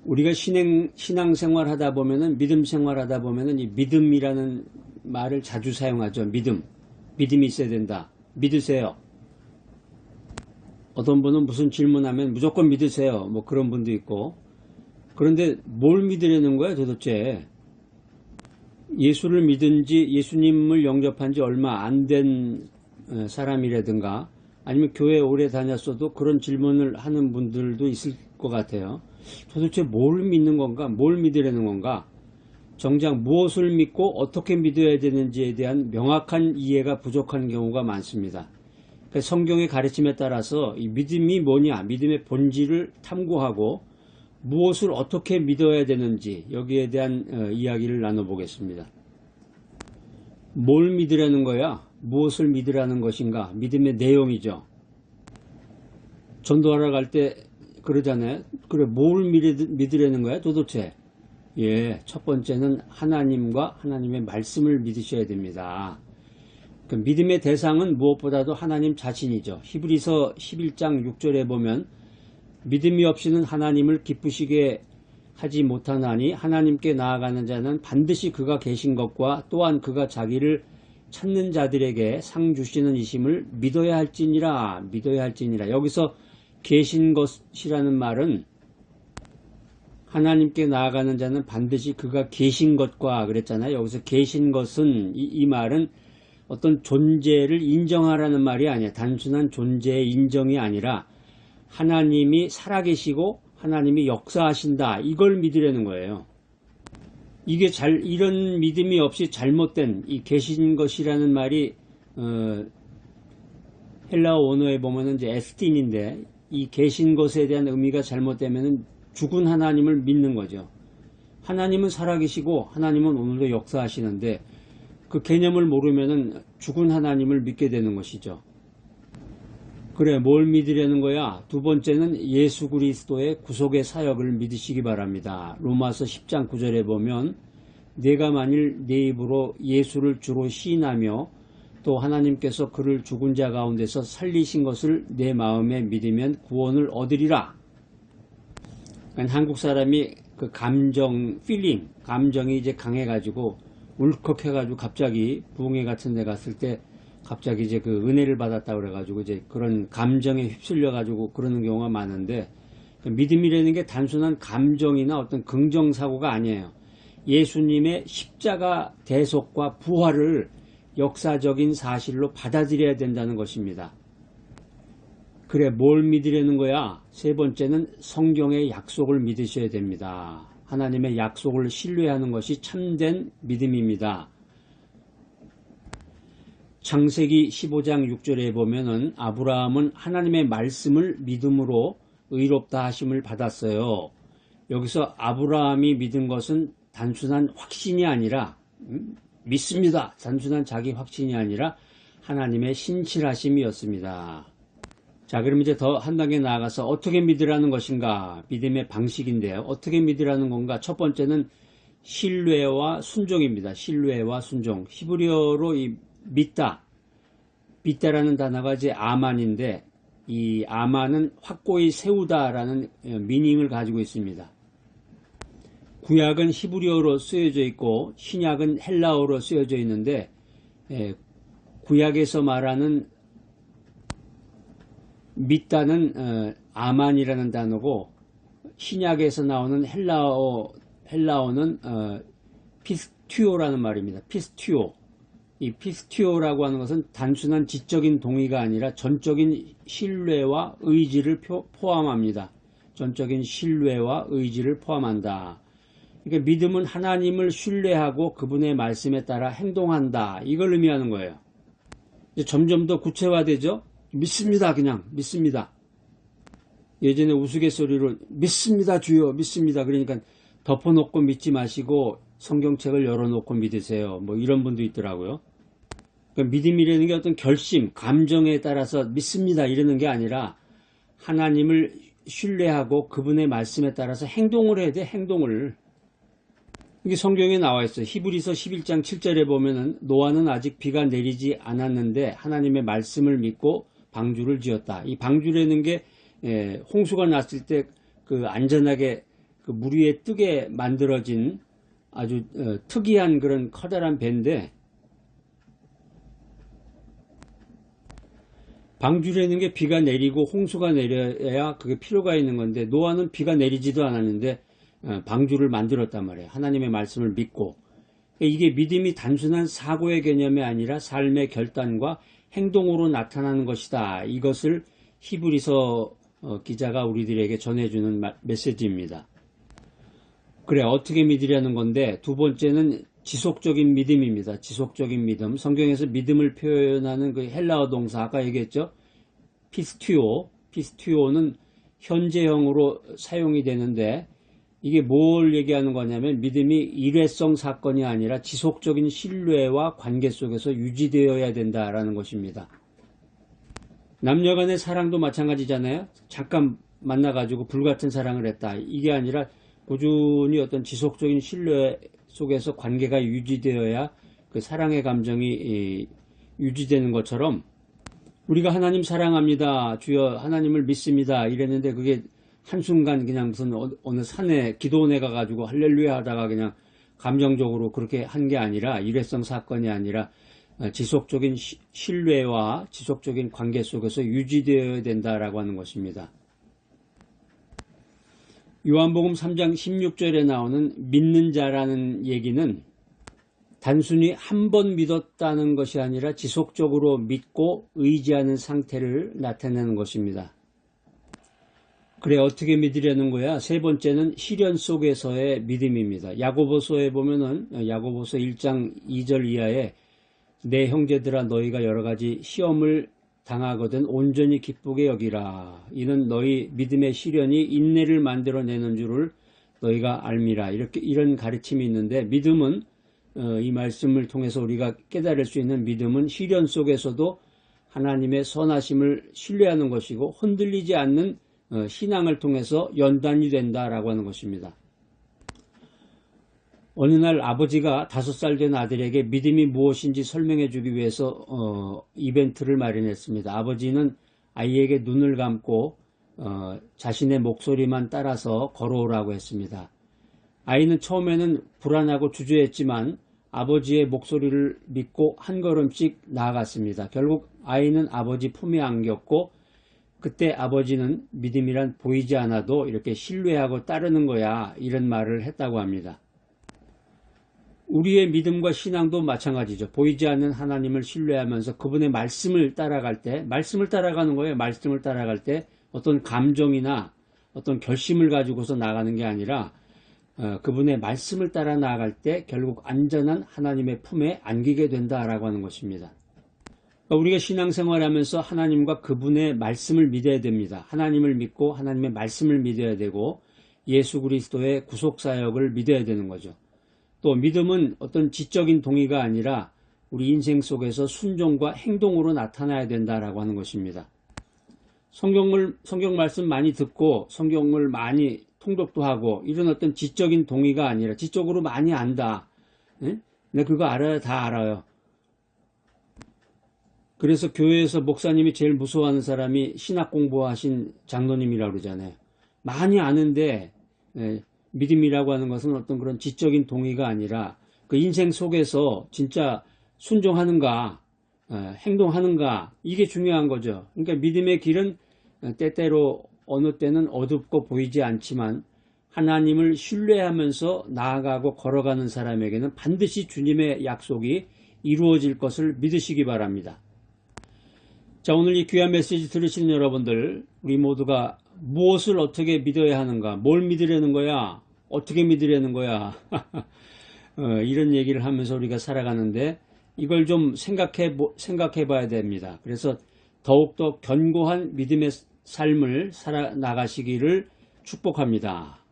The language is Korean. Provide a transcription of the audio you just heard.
우리가 신앙생활 하다 보면은, 믿음 생활 하다 보면은 이 믿음이라는 말을 자주 사용하죠. 믿음이 있어야 된다. 믿으세요. 어떤 분은 무슨 질문하면 무조건 믿으세요. 뭐 그런 분도 있고. 그런데 뭘 믿으려는 거야 도대체? 예수를 믿은지, 예수님을 영접한 지 얼마 안 된 사람이라든가, 아니면 교회 오래 다녔어도 그런 질문을 하는 분들도 있을 것 같아요. 도대체 뭘 믿는 건가? 뭘 믿으려는 건가? 정작 무엇을 믿고 어떻게 믿어야 되는지에 대한 명확한 이해가 부족한 경우가 많습니다. 그러니까 성경의 가르침에 따라서 이 믿음이 뭐냐, 믿음의 본질을 탐구하고 무엇을 어떻게 믿어야 되는지, 여기에 대한 이야기를 나눠보겠습니다. 뭘 믿으라는 거야? 무엇을 믿으라는 것인가? 믿음의 내용이죠. 전도하러 갈 때 그러잖아요. 그래, 뭘 믿으라는 거야 도대체? 예, 첫 번째는 하나님과 하나님의 말씀을 믿으셔야 됩니다. 그 믿음의 대상은 무엇보다도 하나님 자신이죠. 히브리서 11장 6절에 보면 믿음이 없이는 하나님을 기쁘시게 하지 못하나니 하나님께 나아가는 자는 반드시 그가 계신 것과 또한 그가 자기를 찾는 자들에게 상 주시는 이심을 믿어야 할지니라. 여기서 계신 것이라는 말은 하나님께 나아가는 자는 반드시 그가 계신 것과 그랬잖아요. 여기서 계신 것은 이 말은 어떤 존재를 인정하라는 말이 아니에요. 단순한 존재의 인정이 아니라 하나님이 살아계시고 하나님이 역사하신다. 이걸 믿으려는 거예요. 이게 이런 믿음이 없이 잘못된 이 계신 것이라는 말이 헬라어 원어에 보면은 이제 에스틴인데, 이 계신 것에 대한 의미가 잘못되면은 죽은 하나님을 믿는 거죠. 하나님은 살아계시고 하나님은 오늘도 역사하시는데 그 개념을 모르면은 죽은 하나님을 믿게 되는 것이죠. 그래, 뭘 믿으려는 거야? 두 번째는 예수 그리스도의 구속의 사역을 믿으시기 바랍니다. 로마서 10장 9절에 보면 내가 만일 내 입으로 예수를 주로 시인하며 또 하나님께서 그를 죽은 자 가운데서 살리신 것을 내 마음에 믿으면 구원을 얻으리라. 그러니까 한국 사람이 그 감정이 이제 강해가지고 울컥해가지고 갑자기 부흥회 같은 데 갔을 때 갑자기 이제 그 은혜를 받았다 그래가지고 이제 그런 감정에 휩쓸려가지고 그러는 경우가 많은데, 믿음이라는 게 단순한 감정이나 어떤 긍정사고가 아니에요. 예수님의 십자가 대속과 부활을 역사적인 사실로 받아들여야 된다는 것입니다. 그래, 뭘 믿으려는 거야? 세 번째는 성경의 약속을 믿으셔야 됩니다. 하나님의 약속을 신뢰하는 것이 참된 믿음입니다. 창세기 15장 6절에 보면은 아브라함은 하나님의 말씀을 믿음으로 의롭다 하심을 받았어요. 여기서 아브라함이 믿은 것은 단순한 확신이 아니라 믿습니다. 단순한 자기 확신이 아니라 하나님의 신실하심이었습니다. 자, 그럼 이제 더 한 단계 나아가서 어떻게 믿으라는 것인가? 믿음의 방식인데요. 어떻게 믿으라는 건가? 첫 번째는 신뢰와 순종입니다. 신뢰와 순종. 히브리어로 이 믿다라는 단어가 이제 아만인데, 이 아만은 확고히 세우다라는 미닝을 가지고 있습니다. 구약은 히브리어로 쓰여져 있고 신약은 헬라어로 쓰여져 있는데, 구약에서 말하는 믿다는 아만이라는 단어고, 신약에서 나오는 헬라어는 피스튜오라는 말입니다. 피스튜오. 이 피스튜오라고 하는 것은 단순한 지적인 동의가 아니라 전적인 신뢰와 의지를 포함합니다. 전적인 신뢰와 의지를 포함한다. 그러니까 믿음은 하나님을 신뢰하고 그분의 말씀에 따라 행동한다. 이걸 의미하는 거예요. 이제 점점 더 구체화되죠. 믿습니다. 그냥 믿습니다. 예전에 우스갯소리로 믿습니다 주여 믿습니다. 그러니까 덮어놓고 믿지 마시고 성경책을 열어놓고 믿으세요. 뭐 이런 분도 있더라고요. 그러니까 믿음이라는 게 어떤 결심, 감정에 따라서 믿습니다 이러는 게 아니라 하나님을 신뢰하고 그분의 말씀에 따라서 행동을 해야 돼. 행동을. 이게 성경에 나와 있어요. 히브리서 11장 7절에 보면은 노아는 아직 비가 내리지 않았는데 하나님의 말씀을 믿고 방주를 지었다. 이 방주라는 게 홍수가 났을 때 그 안전하게 그 물 위에 뜨게 만들어진 아주 특이한 그런 커다란 배인데, 방주라는 게 비가 내리고 홍수가 내려야 그게 필요가 있는 건데, 노아는 비가 내리지도 않았는데 방주를 만들었단 말이에요. 하나님의 말씀을 믿고. 이게 믿음이 단순한 사고의 개념이 아니라 삶의 결단과 행동으로 나타나는 것이다. 이것을 히브리서 기자가 우리들에게 전해주는 메시지입니다. 그래, 어떻게 믿으려는 건데, 두 번째는 지속적인 믿음입니다. 지속적인 믿음. 성경에서 믿음을 표현하는 그 헬라어 동사, 아까 얘기했죠? 피스튜오는 현재형으로 사용이 되는데, 이게 뭘 얘기하는 거냐면, 믿음이 일회성 사건이 아니라 지속적인 신뢰와 관계 속에서 유지되어야 된다라는 것입니다. 남녀 간의 사랑도 마찬가지잖아요. 잠깐 만나가지고 불같은 사랑을 했다. 이게 아니라 꾸준히 어떤 지속적인 신뢰 속에서 관계가 유지되어야 그 사랑의 감정이 유지되는 것처럼, 우리가 하나님 사랑합니다, 주여 하나님을 믿습니다 이랬는데 그게 한순간 그냥 무슨 어느 산에 기도원에 가가지고 할렐루야 하다가 그냥 감정적으로 그렇게 한 게 아니라, 일회성 사건이 아니라 지속적인 신뢰와 지속적인 관계 속에서 유지되어야 된다라고 하는 것입니다. 요한복음 3장 16절에 나오는 믿는 자라는 얘기는 단순히 한 번 믿었다는 것이 아니라 지속적으로 믿고 의지하는 상태를 나타내는 것입니다. 그래, 어떻게 믿으려는 거야? 세 번째는 시련 속에서의 믿음입니다. 야고보서에 보면은, 야고보서 1장 2절 이하에 내 형제들아 너희가 여러 가지 시험을 당하거든 온전히 기쁘게 여기라. 이는 너희 믿음의 시련이 인내를 만들어내는 줄을 너희가 알미라. 이런 가르침이 있는데, 믿음은 이 말씀을 통해서 우리가 깨달을 수 있는 믿음은 시련 속에서도 하나님의 선하심을 신뢰하는 것이고 흔들리지 않는 신앙을 통해서 연단이 된다라고 하는 것입니다. 어느 날 아버지가 5살 된 아들에게 믿음이 무엇인지 설명해 주기 위해서 이벤트를 마련했습니다. 아버지는 아이에게 눈을 감고 자신의 목소리만 따라서 걸어오라고 했습니다. 아이는 처음에는 불안하고 주저했지만 아버지의 목소리를 믿고 한 걸음씩 나아갔습니다. 결국 아이는 아버지 품에 안겼고, 그때 아버지는 믿음이란 보이지 않아도 이렇게 신뢰하고 따르는 거야, 이런 말을 했다고 합니다. 우리의 믿음과 신앙도 마찬가지죠. 보이지 않는 하나님을 신뢰하면서 그분의 말씀을 따라갈 때, 말씀을 따라가는 거예요. 말씀을 따라갈 때 어떤 감정이나 어떤 결심을 가지고서 나가는 게 아니라 그분의 말씀을 따라 나아갈 때 결국 안전한 하나님의 품에 안기게 된다라고 하는 것입니다. 우리가 신앙생활하면서 하나님과 그분의 말씀을 믿어야 됩니다. 하나님을 믿고 하나님의 말씀을 믿어야 되고 예수 그리스도의 구속사역을 믿어야 되는 거죠. 또 믿음은 어떤 지적인 동의가 아니라 우리 인생 속에서 순종과 행동으로 나타나야 된다라고 하는 것입니다. 성경 말씀 많이 듣고 성경을 많이 통독도 하고 이런 어떤 지적인 동의가 아니라 지적으로 많이 안다. 네? 내가 그거 알아요. 다 알아요. 그래서 교회에서 목사님이 제일 무서워하는 사람이 신학 공부하신 장로님이라고 그러잖아요. 많이 아는데 믿음이라고 하는 것은 어떤 그런 지적인 동의가 아니라 그 인생 속에서 진짜 순종하는가, 행동하는가, 이게 중요한 거죠. 그러니까 믿음의 길은 때때로 어느 때는 어둡고 보이지 않지만 하나님을 신뢰하면서 나아가고 걸어가는 사람에게는 반드시 주님의 약속이 이루어질 것을 믿으시기 바랍니다. 자, 오늘 이 귀한 메시지 들으시는 여러분들, 우리 모두가 무엇을 어떻게 믿어야 하는가, 뭘 믿으려는 거야, 어떻게 믿으려는 거야 이런 얘기를 하면서 우리가 살아가는데 이걸 좀 생각해 봐야 됩니다. 그래서 더욱더 견고한 믿음의 삶을 살아나가시기를 축복합니다.